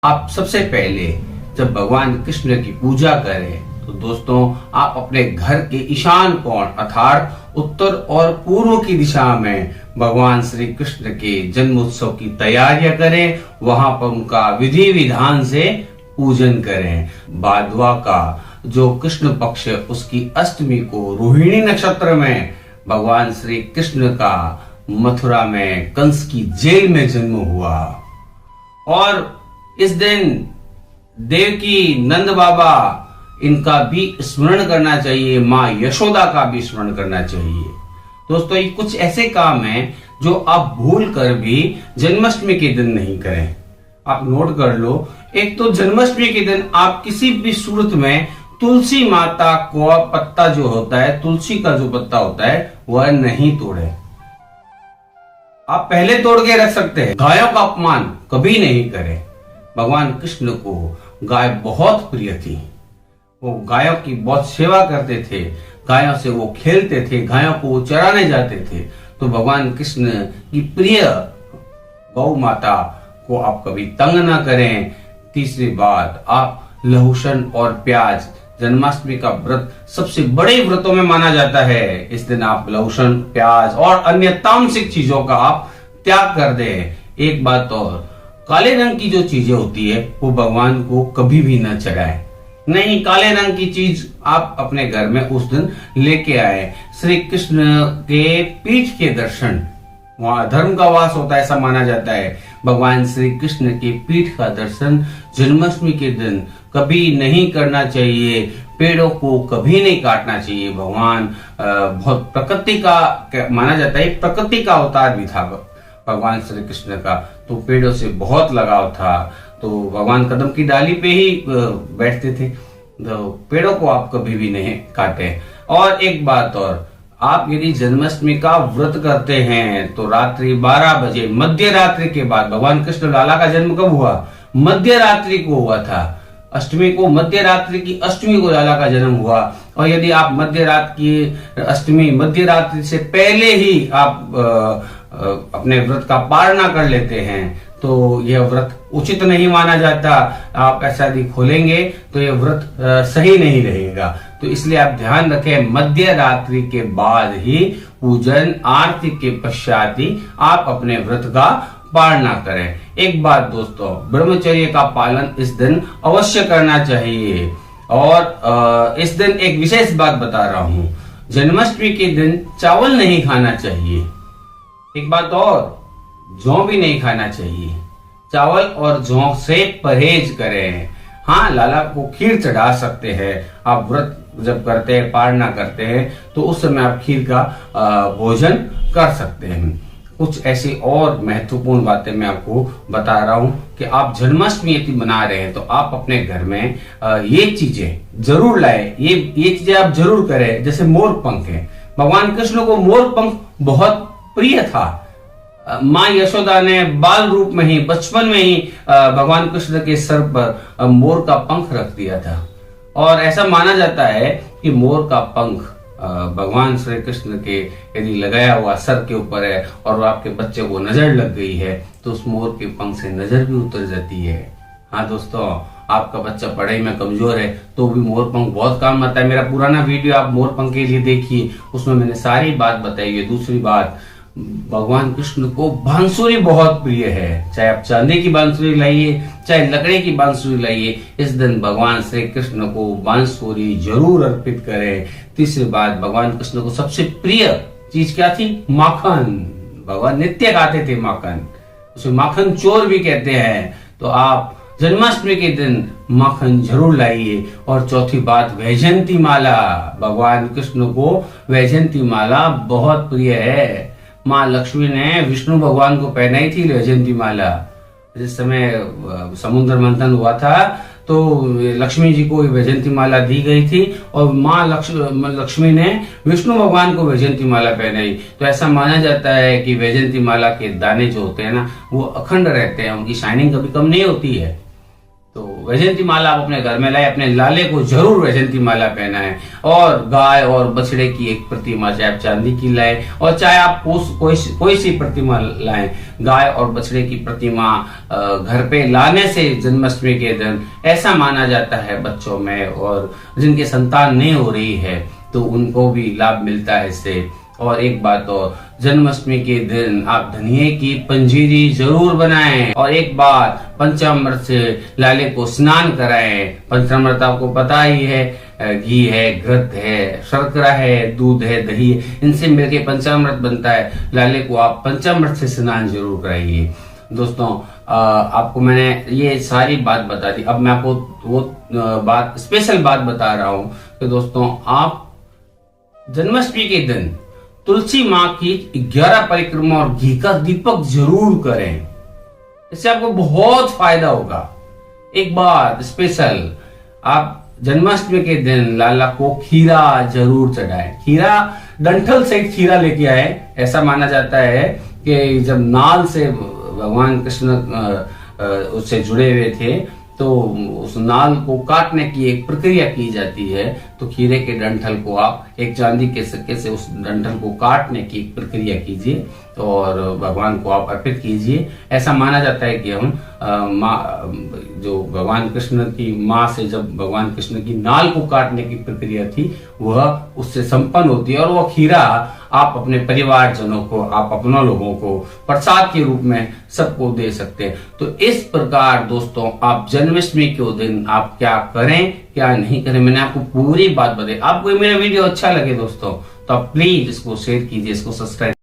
आप सबसे पहले जब भगवान कृष्ण की पूजा करें तो दोस्तों आप अपने घर के ईशान कोण अर्थात उत्तर और पूर्व की दिशा में भगवान श्री कृष्ण के जन्मोत्सव की तैयारियां करें। वहां पर उनका विधि विधान से पूजन करें। भाद्वा का जो कृष्ण पक्ष उसकी अष्टमी को रोहिणी नक्षत्र में भगवान श्री कृष्ण का मथुरा में कंस की जेल में जन्म हुआ और इस दिन देवकी नंद बाबा इनका भी स्मरण करना चाहिए, माँ यशोदा का भी स्मरण करना चाहिए। दोस्तों ये कुछ ऐसे काम हैं जो आप भूल कर भी जन्माष्टमी के दिन नहीं करें। आप नोट कर लो। एक तो जन्माष्टमी के दिन आप किसी भी सूरत में तुलसी माता को पत्ता जो होता है, तुलसी का जो पत्ता होता है वह नहीं तोड़े। आप पहले तोड़ के रख सकते हैं। गायों का अपमान कभी नहीं करें। भगवान कृष्ण को गाय बहुत प्रिय थी। वो गायों की बहुत सेवा करते थे, गायों से वो खेलते थे, गायों को वो चराने जाते थे। तो भगवान कृष्ण की प्रिय गौ माता को आप कभी तंग ना करें। तीसरी बात, आप लहसुन और प्याज, जन्माष्टमी का व्रत सबसे बड़े व्रतों में माना जाता है। इस दिन आप लहसुन, प्याज और अन्य तामसिक चीजों का आप त्याग कर दें। एक बात और, काले रंग की जो चीजें होती है वो भगवान को कभी भी न चढ़ाएं। नहीं, काले रंग की चीज आप अपने घर में उस दिन लेके आए। श्री कृष्ण के पीठ के दर्शन, वहां धर्म का वास होता है ऐसा माना जाता है। भगवान श्री कृष्ण के पीठ का दर्शन जन्माष्टमी के दिन कभी नहीं करना चाहिए। पेड़ों को कभी नहीं काटना चाहिए। भगवान बहुत प्रकृति का माना जाता है, प्रकृति का अवतार भी था भगवान श्री कृष्ण का। तो पेड़ों से बहुत लगाव था। तो भगवान कदम की डाली पे ही बैठते थे। तो पेड़ों को आप कभी भी नहीं काटे। और एक बात और, आप यदि जन्माष्टमी का व्रत करते हैं तो रात्रि 12 बजे मध्य रात्रि के बाद, भगवान कृष्ण लाला का जन्म कब हुआ? मध्य रात्रि को हुआ था। अष्टमी को, मध्य रात्रि की अष्टमी को लाला का जन्म हुआ। और यदि आप मध्य रात्रि की अष्टमी मध्य रात्रि से पहले ही आप अपने व्रत का पालना कर लेते हैं तो यह व्रत उचित नहीं माना जाता। आप ऐसा यदि खोलेंगे तो यह व्रत सही नहीं रहेगा। तो इसलिए आप ध्यान रखें, मध्य रात्रि के बाद ही पूजन आरती के पश्चात ही आप अपने व्रत का पालना करें। एक बात दोस्तों, ब्रह्मचर्य का पालन इस दिन अवश्य करना चाहिए। और इस दिन एक विशेष बात बता रहा हूं, जन्माष्टमी के दिन चावल नहीं खाना चाहिए। एक बात और, जौ भी नहीं खाना चाहिए। चावल और जौ से परहेज करें। हाँ, लाला को खीर चढ़ा सकते हैं। आप व्रत जब करते हैं, पालना करते हैं तो उस समय आप खीर का भोजन कर सकते हैं। कुछ ऐसी और महत्वपूर्ण बातें मैं आपको बता रहा हूं कि आप जन्माष्टमी यदि मना रहे हैं तो आप अपने घर में ये चीजें जरूर लाए। ये चीजें आप जरूर करें। जैसे मोर पंख है, भगवान कृष्ण को मोर पंख बहुत प्रिय था। माँ यशोदा ने बाल रूप में ही, बचपन में ही भगवान कृष्ण के सर पर मोर का पंख रख दिया था। और ऐसा माना जाता है कि मोर का पंख भगवान श्री कृष्ण के यदि लगाया हुआ सर के ऊपर है और आपके बच्चे को नजर लग गई है तो उस मोर के पंख से नजर भी उतर जाती है। हाँ दोस्तों, आपका बच्चा पढ़ाई में कमजोर है तो भी मोर पंख बहुत काम आता है। मेरा पुराना वीडियो आप मोर पंख के लिए देखिए, उसमें मैंने सारी बात बताई है। दूसरी बात, भगवान कृष्ण को बांसुरी बहुत प्रिय है। चाहे आप चांदी की बांसुरी लाइए, चाहे लकड़ी की बांसुरी लाइए, इस दिन भगवान श्री कृष्ण को बांसुरी जरूर अर्पित करें। तीसरी बात, भगवान कृष्ण को सबसे प्रिय चीज क्या थी? माखन। भगवान नित्य खाते थे माखन, उसे माखन चोर भी कहते हैं। तो आप जन्माष्टमी के दिन माखन जरूर लाइए। और चौथी बात, वैजयंती माला। भगवान कृष्ण को वैजयंती माला बहुत प्रिय है। माँ लक्ष्मी ने विष्णु भगवान को पहनाई थी वैजयंती माला। जिस समय समुद्र मंथन हुआ था तो लक्ष्मी जी को वैजयंती माला दी गई थी और माँ लक्ष्मी ने विष्णु भगवान को वैजयंती माला पहनाई। तो ऐसा माना जाता है कि वैजयंती माला के दाने जो होते हैं ना वो अखंड रहते हैं, उनकी शाइनिंग कभी कम नहीं होती है। तो वैजयंती माला आप अपने घर में लाए, अपने लाले को जरूर वैजयंती माला पहनाएं। और गाय और बछड़े की एक प्रतिमा, चाहे आप चांदी की लाए और चाहे आप कोई सी प्रतिमा लाएं, गाय और बछड़े की प्रतिमा घर पे लाने से जन्माष्टमी के दिन ऐसा माना जाता है बच्चों में, और जिनके संतान नहीं हो रही है तो उनको भी लाभ मिलता है इससे। और एक बात और, जन्माष्टमी के दिन आप धनिये की पंजीरी जरूर बनाएं। और एक बात, पंचामृत से लाले को स्नान कराएं। पंचामृत आपको पता ही है, घी है, घृत है, शर्करा है, दूध है, दही है, इनसे मिलके पंचामृत बनता है। लाले को आप पंचामृत से स्नान जरूर कराइए। दोस्तों आपको मैंने ये सारी बात बता दी, अब मैं आपको वो बात, स्पेशल बात बता रहा हूं कि दोस्तों आप जन्माष्टमी के दिन तुलसी माँ की 11 परिक्रमा और घी का दीपक जरूर करें, इससे आपको बहुत फायदा होगा। एक बात स्पेशल, आप जन्माष्टमी के दिन लाला को खीरा जरूर चढ़ाएं। खीरा, डंठल सहित खीरा लेके आए। ऐसा माना जाता है कि जब नाल से भगवान कृष्ण उससे जुड़े हुए थे तो उस नाल को काटने की एक प्रक्रिया की जाती है। तो खीरे के डंठल को आप एक चांदी के सिक्के से उस डंठल को काटने की एक प्रक्रिया कीजिए और भगवान को आप अर्पित कीजिए। ऐसा माना जाता है कि हम माँ, जो भगवान कृष्ण की माँ से जब भगवान कृष्ण की नाल को काटने की प्रक्रिया थी वह उससे संपन्न होती है, और वह खीरा आप अपने परिवारजनों को, आप अपनों लोगों को प्रसाद के रूप में सबको दे सकते हैं। तो इस प्रकार दोस्तों आप जन्माष्टमी के दिन आप क्या करें क्या नहीं करें, मैंने आपको पूरी बात बताई। आपको मेरा वीडियो अच्छा लगे दोस्तों तो आप प्लीज इसको शेयर कीजिए, इसको सब्सक्राइब